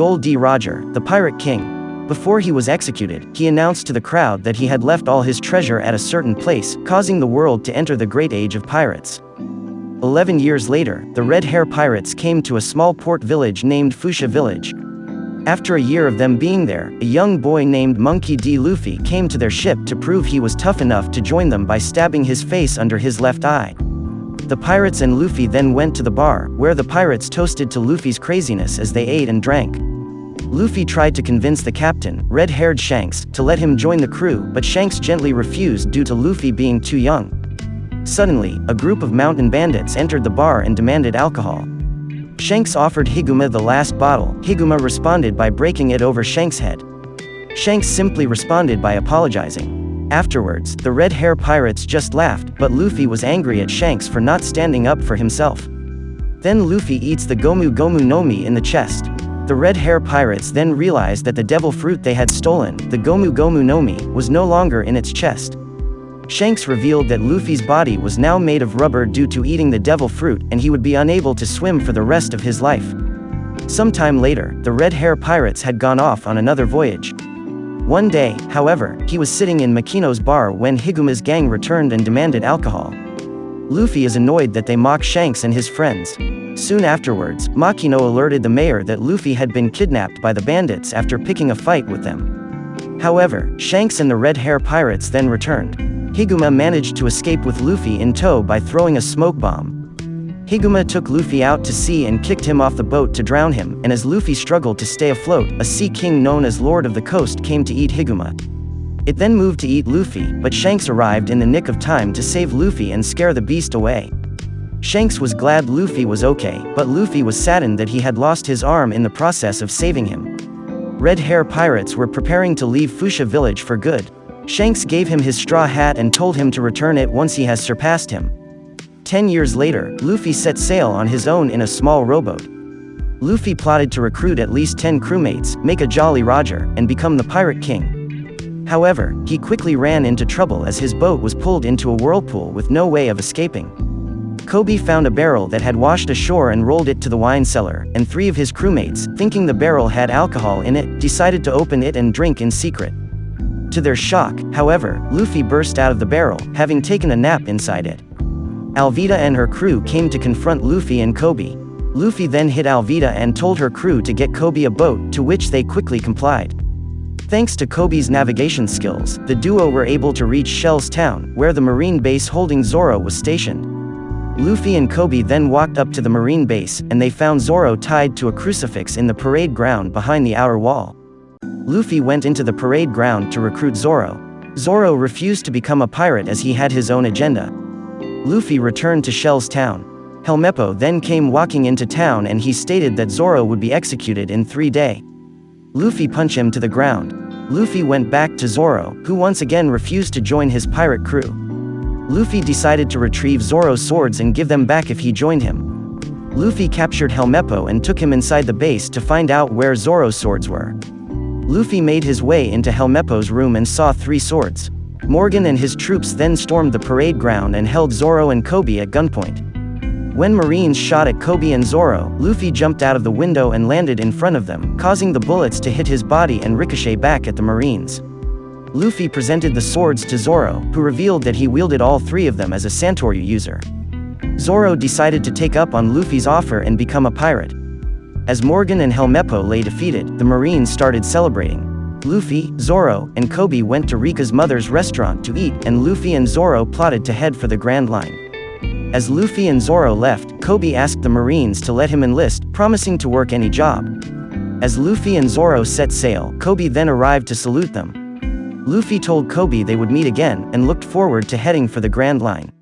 Gold D. Roger, the Pirate King. Before he was executed, he announced to the crowd that he had left all his treasure at a certain place, causing the world to enter the Great Age of Pirates. 11 years later, the Red Hair Pirates came to a small port village named Fuchsia Village. After a year of them being there, a young boy named Monkey D. Luffy came to their ship to prove he was tough enough to join them by stabbing his face under his left eye. The pirates and Luffy then went to the bar, where the pirates toasted to Luffy's craziness as they ate and drank. Luffy tried to convince the captain, red-haired Shanks, to let him join the crew, but Shanks gently refused due to Luffy being too young. Suddenly, a group of mountain bandits entered the bar and demanded alcohol. Shanks offered Higuma the last bottle. Higuma responded by breaking it over Shanks' head. Shanks simply responded by apologizing. Afterwards, the Red Hair Pirates just laughed, but Luffy was angry at Shanks for not standing up for himself. Then Luffy eats the Gomu Gomu no Mi in the chest. The Red Hair Pirates then realized that the devil fruit they had stolen, the Gomu Gomu no Mi, was no longer in its chest. Shanks revealed that Luffy's body was now made of rubber due to eating the devil fruit, and he would be unable to swim for the rest of his life. Sometime later, the Red Hair Pirates had gone off on another voyage. One day, however, he was sitting in Makino's bar when Higuma's gang returned and demanded alcohol. Luffy is annoyed that they mock Shanks and his friends. Soon afterwards, Makino alerted the mayor that Luffy had been kidnapped by the bandits after picking a fight with them. However, Shanks and the Red Hair Pirates then returned. Higuma managed to escape with Luffy in tow by throwing a smoke bomb. Higuma took Luffy out to sea and kicked him off the boat to drown him, and as Luffy struggled to stay afloat, a sea king known as Lord of the Coast came to eat Higuma. It then moved to eat Luffy, but Shanks arrived in the nick of time to save Luffy and scare the beast away. Shanks was glad Luffy was okay, but Luffy was saddened that he had lost his arm in the process of saving him. Red Hair Pirates were preparing to leave Fuchsia Village for good. Shanks gave him his straw hat and told him to return it once he has surpassed him. 10 years later, Luffy set sail on his own in a small rowboat. Luffy plotted to recruit at least 10 crewmates, make a Jolly Roger, and become the Pirate King. However, he quickly ran into trouble as his boat was pulled into a whirlpool with no way of escaping. Kobe found a barrel that had washed ashore and rolled it to the wine cellar, and 3 of his crewmates, thinking the barrel had alcohol in it, decided to open it and drink in secret. To their shock, however, Luffy burst out of the barrel, having taken a nap inside it. Alvida and her crew came to confront Luffy and Kobe. Luffy then hit Alvida and told her crew to get Kobe a boat, to which they quickly complied. Thanks to Kobe's navigation skills, the duo were able to reach Shell's town, where the marine base holding Zoro was stationed. Luffy and Kobe then walked up to the marine base, and they found Zoro tied to a crucifix in the parade ground behind the outer wall. Luffy went into the parade ground to recruit Zoro. Zoro refused to become a pirate as he had his own agenda. Luffy returned to Shell's town. Helmeppo then came walking into town and he stated that Zoro would be executed in 3 days. Luffy punched him to the ground. Luffy went back to Zoro, who once again refused to join his pirate crew. Luffy decided to retrieve Zoro's swords and give them back if he joined him. Luffy captured Helmeppo and took him inside the base to find out where Zoro's swords were. Luffy made his way into Helmeppo's room and saw 3 swords. Morgan and his troops then stormed the parade ground and held Zoro and Kobe at gunpoint. When Marines shot at Kobe and Zoro, Luffy jumped out of the window and landed in front of them, causing the bullets to hit his body and ricochet back at the Marines. Luffy presented the swords to Zoro, who revealed that he wielded all 3 of them as a Santoryu user. Zoro decided to take up on Luffy's offer and become a pirate. As Morgan and Helmeppo lay defeated, the Marines started celebrating. Luffy, Zoro, and Kobe went to Rika's mother's restaurant to eat, and Luffy and Zoro plotted to head for the Grand Line. As Luffy and Zoro left, Kobe asked the Marines to let him enlist, promising to work any job. As Luffy and Zoro set sail, Kobe then arrived to salute them. Luffy told Kobe they would meet again, and looked forward to heading for the Grand Line.